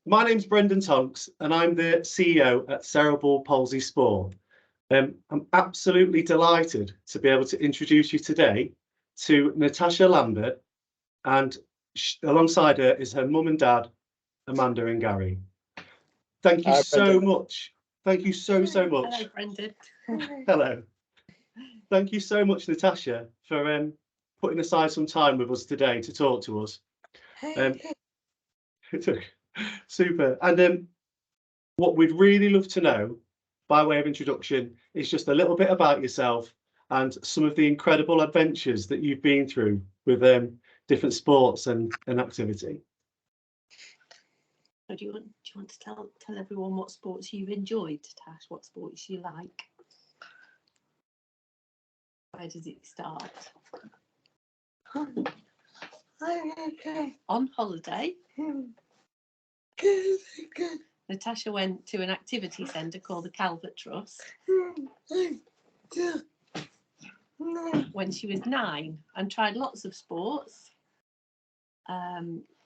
My name's Brendan Tonks, and I'm the CEO at Cerebral Palsy Sport. I'm absolutely delighted to be able to introduce you today to Natasha Lambert, and alongside her is her mum and dad, Amanda and Gary. Thank you so much. Thank you so much. Hello, Brendan. Hello. Thank you so much, Natasha, for putting aside some time with us today to talk to us. Super. And what we'd really love to know, by way of introduction, is just a little bit about yourself and some of the incredible adventures that you've been through with different sports and activity. So do you want to tell everyone what sports you've enjoyed, Tash? What sports you like? Where does it start? On holiday. Natasha went to an activity centre called the Calvert Trust when she was 9 and tried lots of sports.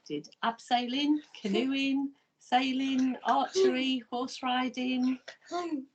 Did abseiling, canoeing, sailing, archery, horse riding. And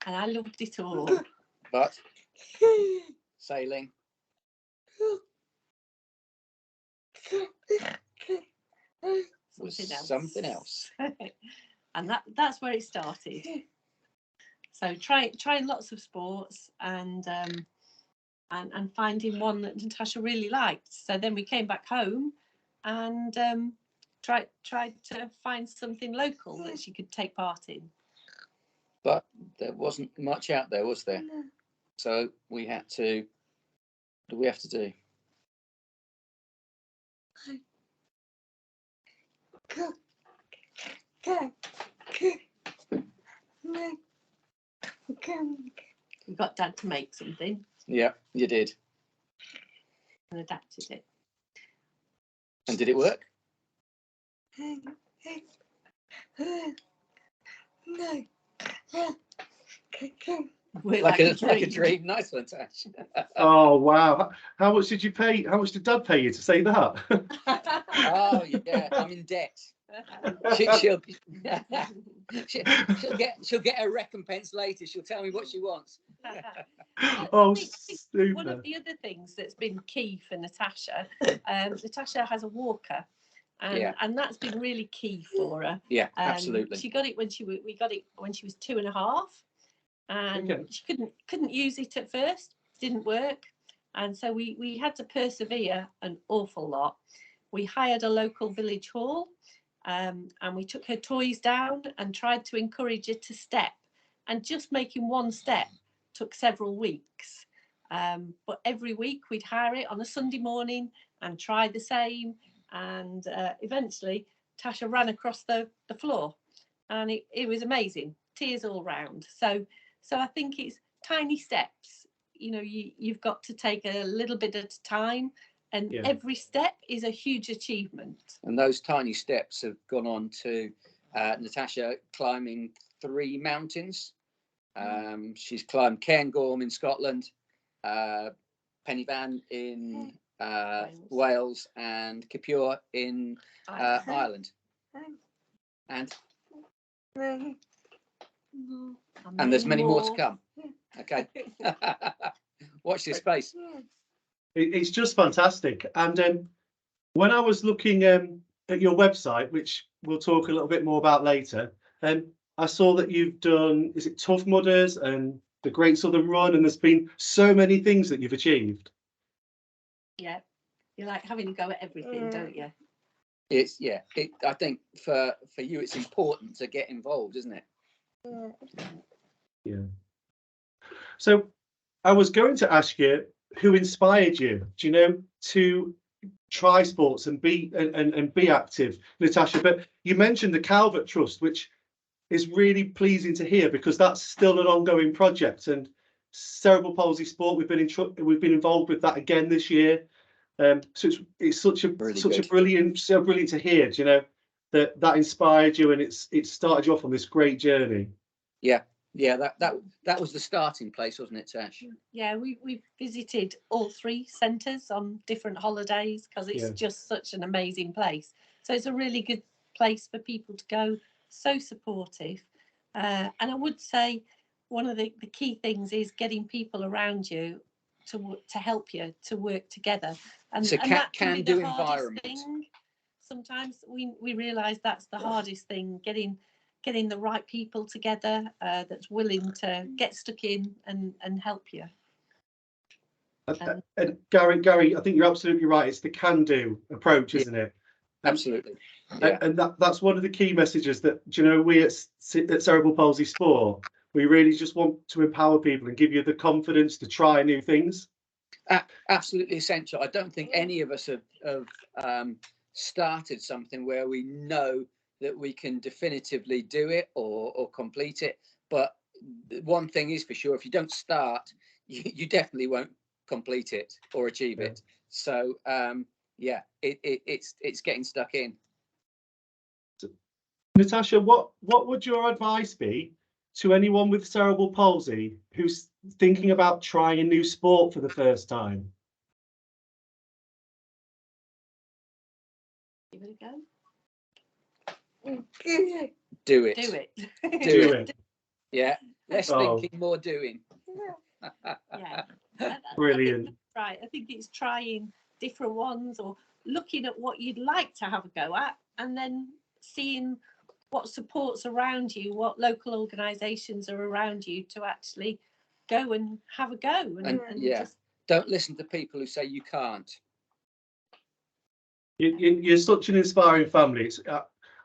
I loved it all. But sailing. Was something else. And that's where it started. So trying lots of sports and finding one that Natasha really liked. So then we came back home and tried to find something local that she could take part in. But there wasn't much out there, was there? No. So we had to. What do we have to do? We got Dad to make something. Yeah, you did. And adapted it. And did it work? No. Like a dream. Nice one, Tash. Oh wow! How much did you pay? How much did Dad pay you to say that? Oh yeah, I'm in debt. She'll get a recompense later. She'll tell me what she wants. Oh, super. One of the other things that's been key for Natasha, Natasha has a walker, and that's been really key for her. Yeah, absolutely. She got it when we got it when she was 2.5, and she couldn't use it at first. It didn't work, and so we had to persevere an awful lot. We hired a local village hall, and we took her toys down and tried to encourage her to step, and just making one step took several weeks. But every week we'd hire it on a Sunday morning and try the same, and eventually Tasha ran across the floor, and it was amazing, tears all round. So I think it's tiny steps. You know, you've got to take a little bit at a time, and every step is a huge achievement. And those tiny steps have gone on to Natasha climbing 3 mountains. She's climbed Cairngorm in Scotland, Pennyvan in Wales, and Capure in Ireland. And there's many more to come. Okay. Watch this space. It's just fantastic. And when I was looking at your website, which we'll talk a little bit more about later, I saw that you've done, is it Tough Mudders and the Great Southern Run, and there's been so many things that you've achieved. Yeah, you like having to go at everything, don't you? It's I think for you it's important to get involved, isn't it? Yeah. So I was going to ask you, who inspired you, do you know, to try sports and be active, Natasha? But you mentioned the Calvert Trust, which is really pleasing to hear, because that's still an ongoing project. And Cerebral Palsy Sport, we've been involved with that again this year. So it's such a brilliant to hear, do you know, that inspired you, and it started you off on this great journey. Yeah, Yeah, that was the starting place, wasn't it, Tash? Yeah, we've visited all 3 centres on different holidays because it's just such an amazing place. So it's a really good place for people to go. So supportive, and I would say one of the key things is getting people around you to help you to work together, and that can be the hardest thing. Sometimes we realise that's the hardest thing, getting the right people together that's willing to get stuck in and help you. And Gary, I think you're absolutely right. It's the can-do approach, isn't it? Absolutely. Yeah. And that's one of the key messages that, we at Cerebral Palsy Sport, we really just want to empower people and give you the confidence to try new things. Absolutely essential. I don't think any of us have started something where we know that we can definitively do it or complete it. But one thing is for sure, if you don't start, you definitely won't complete it or achieve it. So it's getting stuck in. Natasha, what would your advice be to anyone with cerebral palsy who's thinking about trying a new sport for the first time? Give it a go. Do it. Do it. Do it. Yeah. Less thinking, more doing. Yeah. Brilliant. Right. I think it's trying different ones or looking at what you'd like to have a go at and then seeing what supports around you, what local organisations are around you to actually go and have a go. And just don't listen to people who say you can't. You're such an inspiring family.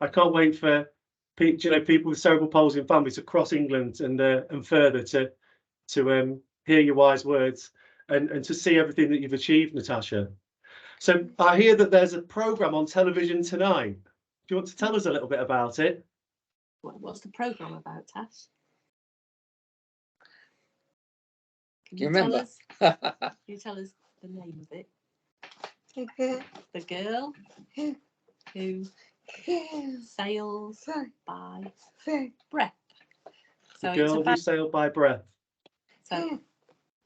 I can't wait for people with cerebral palsy and families across England and further to hear your wise words and to see everything that you've achieved, Natasha. So I hear that there's a programme on television tonight. Do you want to tell us a little bit about it? What's the programme about, Tash? Can you remember? Can you tell us the name of it? The girl who sails by breath. The girl who sailed by breath. So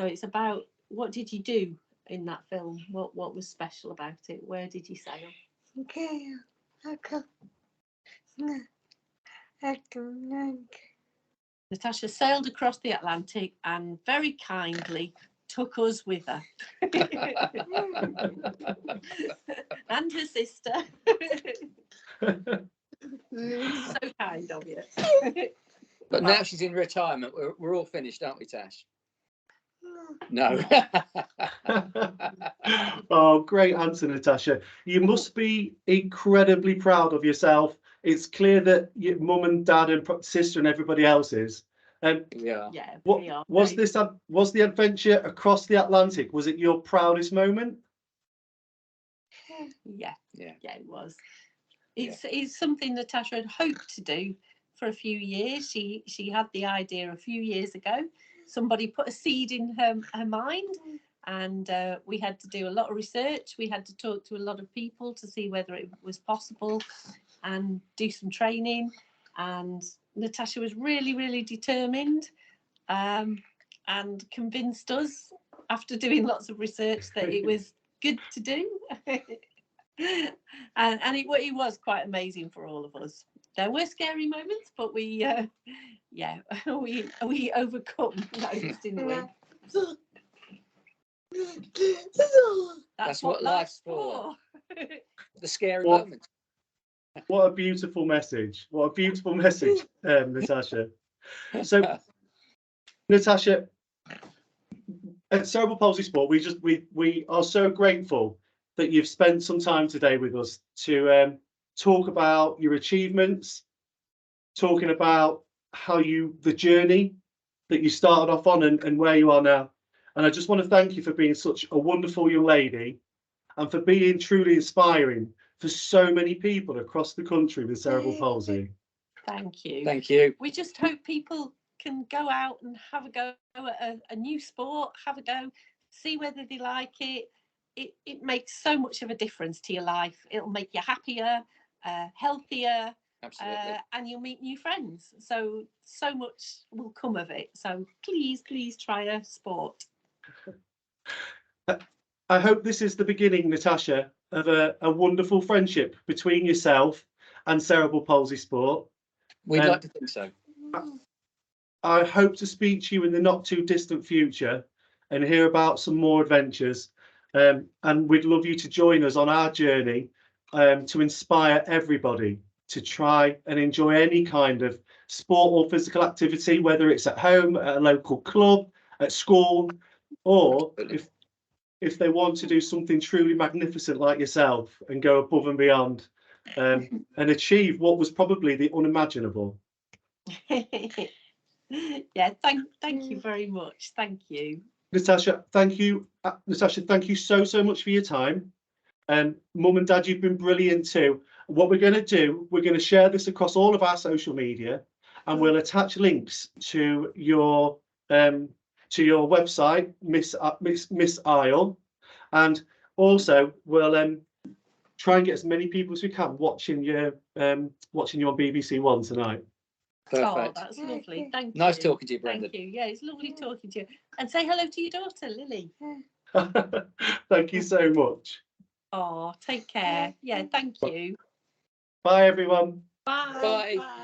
it's about, what did you do in that film? What was special about it? Where did you sail? Natasha sailed across the Atlantic and very kindly took us with her. And her sister. So kind of you. But now she's in retirement. We're all finished, aren't we, Tash? No. Oh, great answer, Natasha. You must be incredibly proud of yourself. It's clear that your mum and dad and sister and everybody else is. Yeah. Was the adventure across the Atlantic? Was it your proudest moment? Yeah, it was. It's something Natasha had hoped to do for a few years. She had the idea a few years ago. Somebody put a seed in her mind, and we had to do a lot of research. We had to talk to a lot of people to see whether it was possible and do some training. And Natasha was really, really determined and convinced us after doing lots of research that it was good to do. and it was quite amazing for all of us. There were scary moments, but we overcome those, didn't we? That's what life's for. The scary moments. What a beautiful message. What a beautiful message, Natasha. So, Natasha, at Cerebral Palsy Sport, we are so grateful that you've spent some time today with us to talk about your achievements, talking about the journey that you started off on and where you are now. And I just want to thank you for being such a wonderful young lady and for being truly inspiring for so many people across the country with cerebral palsy. Thank you. Thank you. We just hope people can go out and have a go at a new sport, have a go, see whether they like it. It makes so much of a difference to your life. It'll make you happier, healthier, Absolutely. And you'll meet new friends. So much will come of it. So please try a sport. I hope this is the beginning, Natasha, of a wonderful friendship between yourself and cerebral palsy sport. We'd like to think so. I hope to speak to you in the not too distant future and hear about some more adventures. And we'd love you to join us on our journey to inspire everybody to try and enjoy any kind of sport or physical activity, whether it's at home, at a local club, at school, or if they want to do something truly magnificent like yourself and go above and beyond and achieve what was probably the unimaginable. Yeah, thank you very much. Thank you. Natasha, thank you. Natasha, thank you so much for your time. And Mum and Dad, you've been brilliant too. What we're going to do, we're going to share this across all of our social media, and we'll attach links to your website, Miss Isle, and also we'll try and get as many people as we can watching you on BBC One tonight. Perfect. Oh, that's lovely. Thank you. Nice talking to you, Brendan. Thank you. Yeah, it's lovely talking to you. And say hello to your daughter, Lily. Thank you so much. Oh, take care. Yeah, thank you. Bye, everyone. Bye. Bye. Bye.